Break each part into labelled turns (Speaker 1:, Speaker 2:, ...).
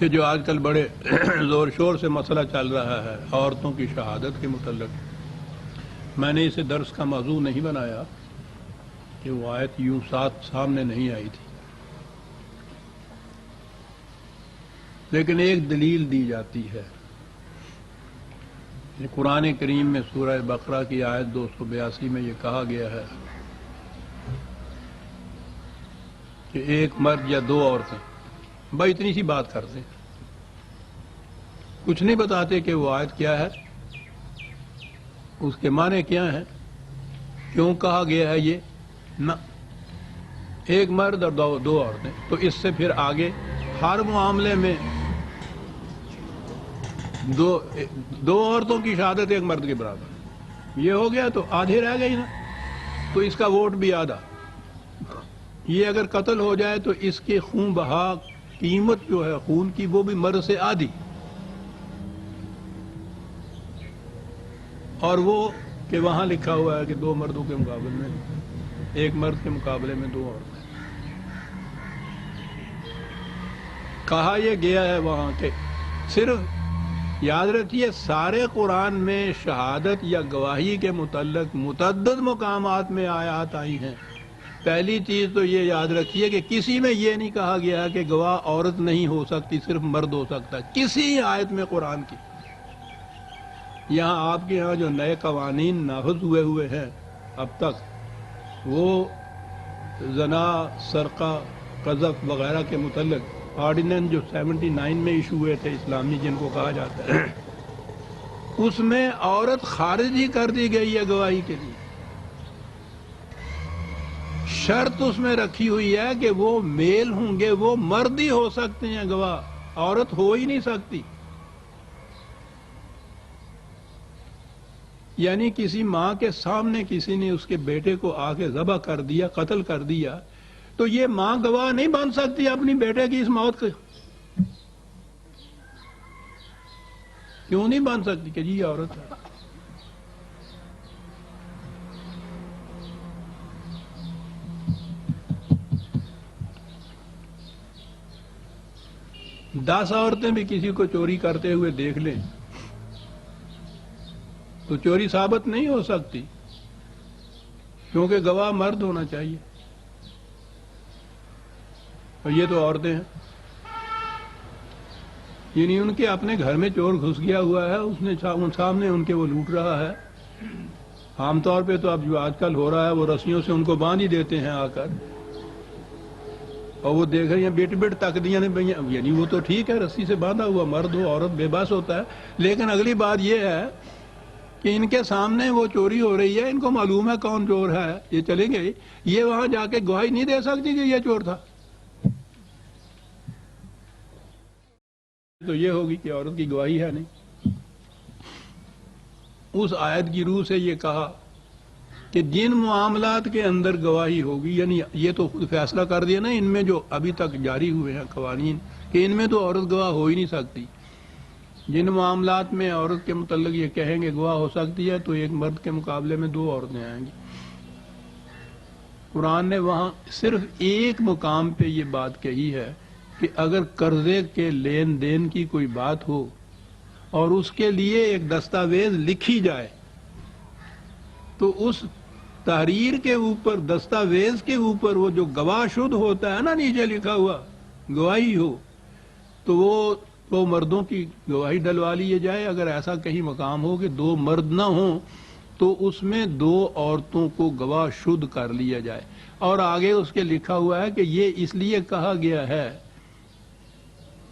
Speaker 1: کہ جو آج کل بڑے زور شور سے مسئلہ چل رہا ہے عورتوں کی شہادت کے متعلق، میں نے اسے درس کا موضوع نہیں بنایا کہ وہ آیت یوں سامنے نہیں آئی تھی، لیکن ایک دلیل دی جاتی ہے۔ قرآن کریم میں سورہ بقرہ کی آیت 282 میں یہ کہا گیا ہے کہ ایک مرد یا دو عورتیں، بھائی اتنی سی بات کرتے ہیں، کچھ نہیں بتاتے کہ وہ آیت کیا ہے، اس کے معنی کیا ہیں، کیوں کہا گیا ہے یہ نہ، ایک مرد اور دو عورتیں، تو اس سے پھر آگے ہر معاملے میں دو عورتوں کی شہادت ایک مرد کے برابر، یہ ہو گیا تو آدھے رہ گئی نا، تو اس کا ووٹ بھی آدھا، یہ اگر قتل ہو جائے تو اس کے خون بہا قیمت جو ہے خون کی وہ بھی مرد سے آدھی، اور وہ کہ وہاں لکھا ہوا ہے کہ دو مردوں کے مقابلے میں ایک مرد کے مقابلے میں دو عورتیں، کہا یہ گیا ہے وہاں کہ صرف یاد رکھیے سارے قرآن میں شہادت یا گواہی کے متعلق متعدد مقامات میں آیات آئی ہیں۔ پہلی چیز تو یہ یاد رکھیے کہ کسی میں یہ نہیں کہا گیا کہ گواہ عورت نہیں ہو سکتی، صرف مرد ہو سکتا ہے، کسی آیت میں قرآن کی۔ یہاں آپ کے ہاں جو نئے قوانین نافذ ہوئے ہیں اب تک، وہ زنا، سرقہ، قذف وغیرہ کے متعلق آرڈیننس جو 79 میں ایشو ہوئے تھے اسلامی، جن کو کہا جاتا ہے، اس میں عورت خارج ہی کر دی گئی ہے گواہی کے لیے۔ شرط اس میں رکھی ہوئی ہے کہ وہ میل ہوں گے، وہ مرد ہی ہو سکتے ہیں گواہ، عورت ہو ہی نہیں سکتی۔ یعنی کسی ماں کے سامنے کسی نے اس کے بیٹے کو آ کے ذبح کر دیا، قتل کر دیا، تو یہ ماں گواہ نہیں بن سکتی اپنی بیٹے کی اس موت کے۔ کیوں نہیں بن سکتی کہ جی یہ عورت ہے؟ دس عورتیں بھی کسی کو چوری کرتے ہوئے دیکھ لیں تو چوری ثابت نہیں ہو سکتی، کیونکہ گواہ مرد ہونا چاہیے، اور یہ تو عورتیں ہیں۔ یعنی ان کے اپنے گھر میں چور گھس گیا ہوا ہے، اس نے سامنے ان کے وہ لوٹ رہا ہے۔ عام طور پہ تو اب جو آج کل ہو رہا ہے وہ رسیوں سے ان کو باندھ ہی دیتے ہیں آ کر، اور وہ دیکھ رہے ہیں بیٹ تک دیا نے، یعنی وہ تو ٹھیک ہے رسی سے باندھا ہوا، مرد ہو عورت بے بس ہوتا ہے، لیکن اگلی بات یہ ہے کہ ان کے سامنے وہ چوری ہو رہی ہے، ان کو معلوم ہے کون چور ہے، یہ چلیں گے، یہ وہاں جا کے گواہی نہیں دے سکتی کہ یہ چور تھا، تو یہ ہوگی کہ عورت کی گواہی ہے نہیں۔ اس آیت کی روح سے یہ کہا کہ جن معاملات کے اندر گواہی ہوگی، یعنی یہ تو خود فیصلہ کر دیا نا ان میں جو ابھی تک جاری ہوئے ہیں قوانین، کہ ان میں تو عورت گواہ ہو ہی نہیں سکتی۔ جن معاملات میں عورت کے متعلق یہ کہیں گے گواہ ہو سکتی ہے، تو ایک مرد کے مقابلے میں دو عورتیں آئیں گی۔ قرآن نے وہاں صرف ایک مقام پہ یہ بات کہی ہے کہ اگر قرضے کے لین دین کی کوئی بات ہو اور اس کے لیے ایک دستاویز لکھی جائے، تو اس تحریر کے اوپر، دستاویز کے اوپر وہ جو گواہ شد ہوتا ہے نا نیچے لکھا ہوا گواہی ہو، تو وہ مردوں کی گواہی ڈلوا لیے جائے۔ اگر ایسا کہیں مقام ہو کہ دو مرد نہ ہوں تو اس میں دو عورتوں کو گواہ شد کر لیا جائے، اور آگے اس کے لکھا ہوا ہے کہ یہ اس لیے کہا گیا ہے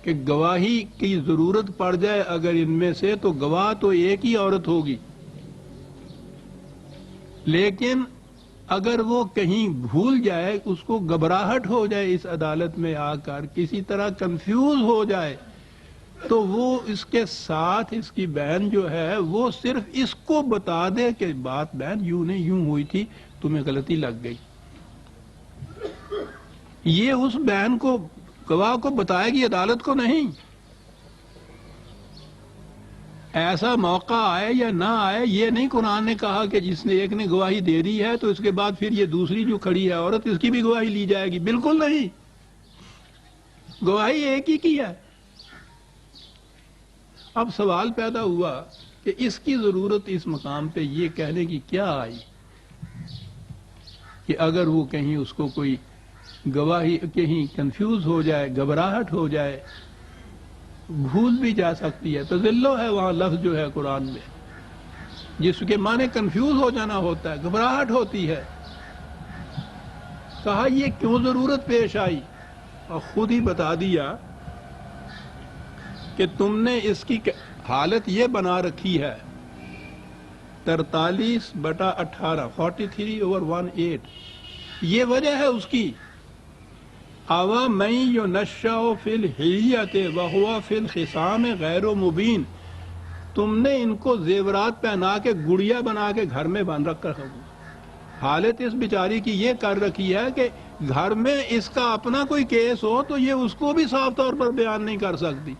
Speaker 1: کہ گواہی کی ضرورت پڑ جائے اگر ان میں سے، تو گواہ تو ایک ہی عورت ہوگی، لیکن اگر وہ کہیں بھول جائے، اس کو گھبراہٹ ہو جائے اس عدالت میں آ کر، کسی طرح کنفیوز ہو جائے، تو وہ اس کے ساتھ اس کی بہن جو ہے وہ صرف اس کو بتا دے کہ بات بہن یوں نہیں یوں ہوئی تھی، تمہیں غلطی لگ گئی۔ یہ اس بہن کو، گواہ کو بتائے گی، عدالت کو نہیں۔ ایسا موقع آئے یا نہ آئے یہ نہیں قرآن نے کہا کہ جس نے ایک نے گواہی دے دی ہے تو اس کے بعد پھر یہ دوسری جو کھڑی ہے عورت، اس کی بھی گواہی لی جائے گی، بالکل نہیں، گواہی ایک ہی کی ہے۔ اب سوال پیدا ہوا کہ اس کی ضرورت اس مقام پہ یہ کہنے کی کیا آئی کہ اگر وہ کہیں اس کو کوئی گواہی کہیں کنفیوز ہو جائے، گھبراہٹ ہو جائے، بھول بھی جا سکتی ہے. تذلو ہے وہاں لفظ جو ہے قرآن میں، جس کے معنی کنفیوز ہو جانا ہوتا ہے، گھبراہٹ ہوتی ہے. کہا یہ کیوں ضرورت پیش آئی؟ اور خود ہی بتا دیا کہ تم نے اس کی حالت یہ بنا رکھی ہے 43/18 43/18. یہ وجہ ہے اس کی. اوا من ینشأ فی الحلیۃ وہو فی الخصام غیر مبین. تم نے ان کو زیورات پہنا کے گڑیا بنا کے گھر میں بند رکھ کر حالت اس بیچاری کی یہ کر رکھی ہے کہ گھر میں اس کا اپنا کوئی کیس ہو تو یہ اس کو بھی صاف طور پر بیان نہیں کر سکتی.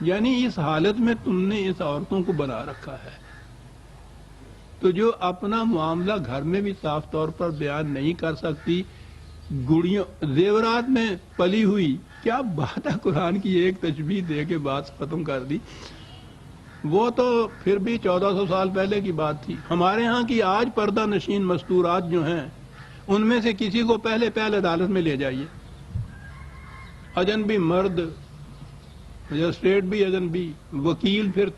Speaker 1: یعنی اس حالت میں تم نے اس عورتوں کو بنا رکھا ہے. تو جو اپنا معاملہ گھر میں بھی صاف طور پر بیان نہیں کر سکتی، گڑیوں زیورات میں پلی ہوئی، کیا بات ہے. قرآن کی ایک تشبیہ دے کے بات ختم کر دی. وہ تو پھر بھی 1400 سال پہلے کی بات تھی. ہمارے ہاں کی آج پردہ نشین مستورات جو ہیں، ان میں سے کسی کو پہلے عدالت میں لے جائیے، اجنبی مرد، مجسٹریٹ بھی اجنبی، وکیل، پھر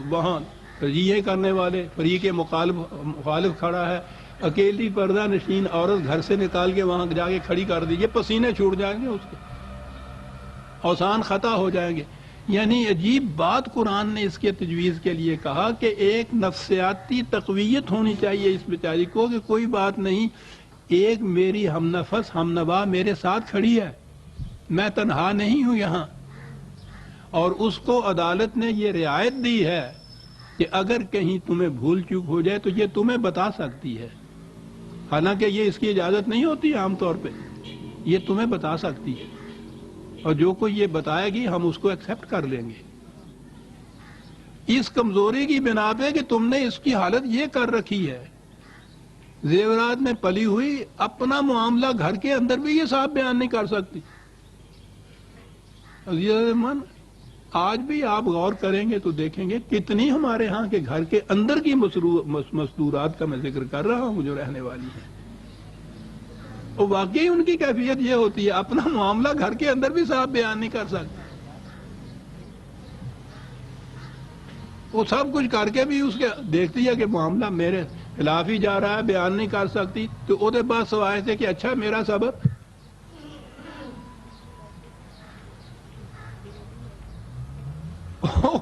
Speaker 1: وہاں ترجیحیں کرنے والے، فریق مخالف کھڑا ہے، اکیلی پردہ نشین عورت گھر سے نکال کے وہاں جا کے کھڑی کر دیجیے، پسینے چھوٹ جائیں گے، اس کے اوزان خطا ہو جائیں گے. یعنی عجیب بات قرآن نے اس کے تجویز کے لیے کہا کہ ایک نفسیاتی تقویت ہونی چاہیے اس بیچاری کو کہ کوئی بات نہیں، ایک میری ہم نفس ہم نوا میرے ساتھ کھڑی ہے، میں تنہا نہیں ہوں یہاں. اور اس کو عدالت نے یہ رعایت دی ہے کہ اگر کہیں تمہیں بھول چوک ہو جائے تو یہ تمہیں بتا سکتی ہے. حالانکہ یہ اس کی اجازت نہیں ہوتی عام طور پہ، یہ تمہیں بتا سکتی ہے، اور جو کوئی یہ بتائے گی ہم اس کو ایکسپٹ کر لیں گے. اس کمزوری کی بنا پہ کہ تم نے اس کی حالت یہ کر رکھی ہے، زیورات میں پلی ہوئی، اپنا معاملہ گھر کے اندر بھی یہ صاحب بیان نہیں کر سکتی. عزیزان، آج بھی آپ غور کریں گے تو دیکھیں گے کتنی ہمارے ہاں کے گھر کے اندر کی مستورات کا میں ذکر کر رہا ہوں جو رہنے والی ہیں، اور واقعی ان کی کیفیت یہ ہوتی ہے اپنا معاملہ گھر کے اندر بھی صاحب بیان نہیں کر سکتے. وہ سب کچھ کر کے بھی اس کے دیکھتی ہے کہ معاملہ میرے خلاف ہی جا رہا ہے، بیان نہیں کر سکتی، تو وہ بات سوائے سے کہ اچھا میرا سبب.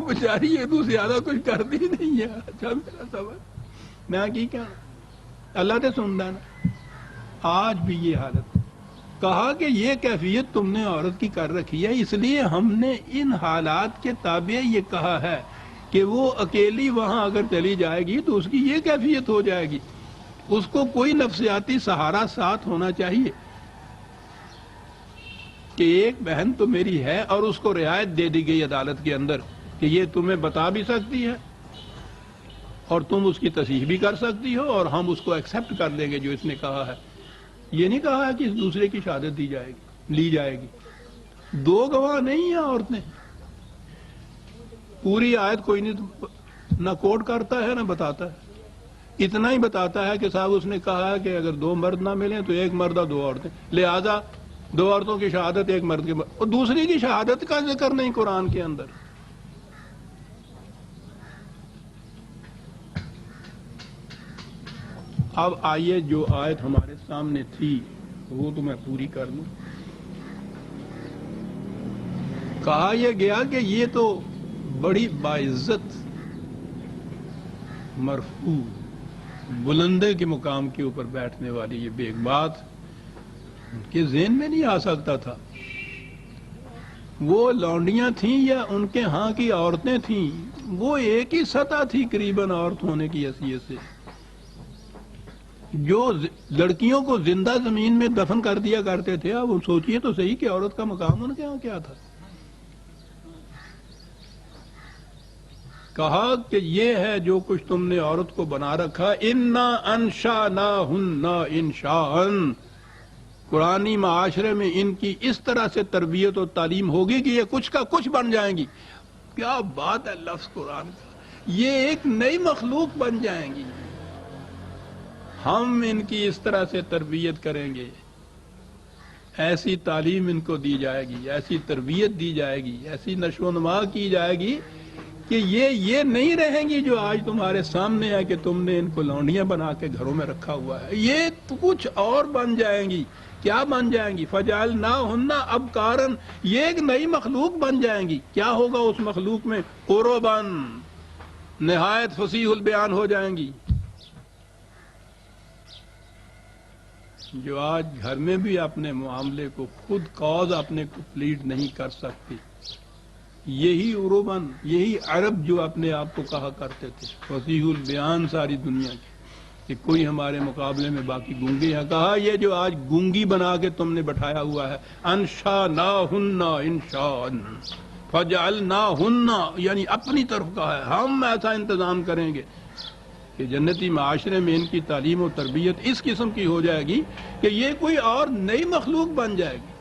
Speaker 1: بیچاری یہ تو زیادہ کچھ کرتی نہیں ہے، اچھا میرا سبب میں کی کیا، اللہ تے سندا نا. آج بھی یہ حالت. کہا کہ یہ کیفیت تم نے عورت کی کر رکھی ہے، اس لیے ہم نے ان حالات کے تابع یہ کہا ہے کہ وہ اکیلی وہاں اگر چلی جائے گی تو اس کی یہ کیفیت ہو جائے گی. اس کو کوئی نفسیاتی سہارا ساتھ ہونا چاہیے کہ ایک بہن تو میری ہے، اور اس کو رعایت دے دی گئی عدالت کے اندر کہ یہ تمہیں بتا بھی سکتی ہے اور تم اس کی تصحیح بھی کر سکتی ہو، اور ہم اس کو ایکسپٹ کر لیں گے جو اس نے کہا ہے. یہ نہیں کہا ہے کہ اس دوسرے کی شہادت لی جائے گی. دو گواہ نہیں ہیں عورتیں. پوری آیت کوئی نہیں نہ کوٹ کرتا ہے نہ بتاتا ہے. اتنا ہی بتاتا ہے کہ صاحب اس نے کہا ہے کہ اگر 2 مرد نہ ملیں تو ایک مرد اور 2 عورتیں، لہذا 2 عورتوں کی شہادت ایک مرد کے اور دوسری کی شہادت کا ذکر نہیں قرآن کے اندر. اب آئیے جو آیت ہمارے سامنے تھی وہ تو میں پوری کر لوں. کہا یہ گیا کہ یہ تو بڑی باعزت مرفوع بلندے کے مقام کے اوپر بیٹھنے والی یہ بے بات ان کے ذہن میں نہیں آ سکتا تھا. وہ لونڈیاں تھیں یا ان کے ہاں کی عورتیں تھیں، وہ ایک ہی سطح تھی قریباً عورت ہونے کی حیثیت سے. جو لڑکیوں کو زندہ زمین میں دفن کر دیا کرتے تھے، اب سوچئے تو صحیح کہ عورت کا مقام ان کے ہاں کیا تھا. کہا کہ یہ ہے جو کچھ تم نے عورت کو بنا رکھا، انا انشأناہن انشاء، قرآنی معاشرے میں ان کی اس طرح سے تربیت و تعلیم ہوگی کہ یہ کچھ کا کچھ بن جائیں گی. کیا بات ہے لفظ قرآن کا. یہ ایک نئی مخلوق بن جائیں گی. ہم ان کی اس طرح سے تربیت کریں گے، ایسی تعلیم ان کو دی جائے گی، ایسی تربیت دی جائے گی، ایسی نشو و نما کی جائے گی کہ یہ نہیں رہیں گی جو آج تمہارے سامنے ہے کہ تم نے ان کو لونڈیاں بنا کے گھروں میں رکھا ہوا ہے. یہ کچھ اور بن جائیں گی. کیا بن جائیں گی؟ فجعلناہن ابکارا، یہ ایک نئی مخلوق بن جائیں گی. کیا ہوگا اس مخلوق میں؟ قربان، نہایت فصیح البیان ہو جائیں گی. جو آج گھر میں بھی اپنے معاملے کو خود کاز اپنے کمپلیٹ نہیں کر سکتی، یہی عروباً، یہی عرب جو اپنے آپ کو کہا کرتے تھے فصیح البیان ساری دنیا کی، کہ کوئی ہمارے مقابلے میں باقی گونگے ہیں. کہا یہ جو آج گونگی بنا کے تم نے بٹھایا ہوا ہے، انشاناہن انشاء، فجعلناہن، یعنی اپنی طرف کہا ہے ہم ایسا انتظام کریں گے کہ جنتی معاشرے میں ان کی تعلیم و تربیت اس قسم کی ہو جائے گی کہ یہ کوئی اور نئی مخلوق بن جائے گی.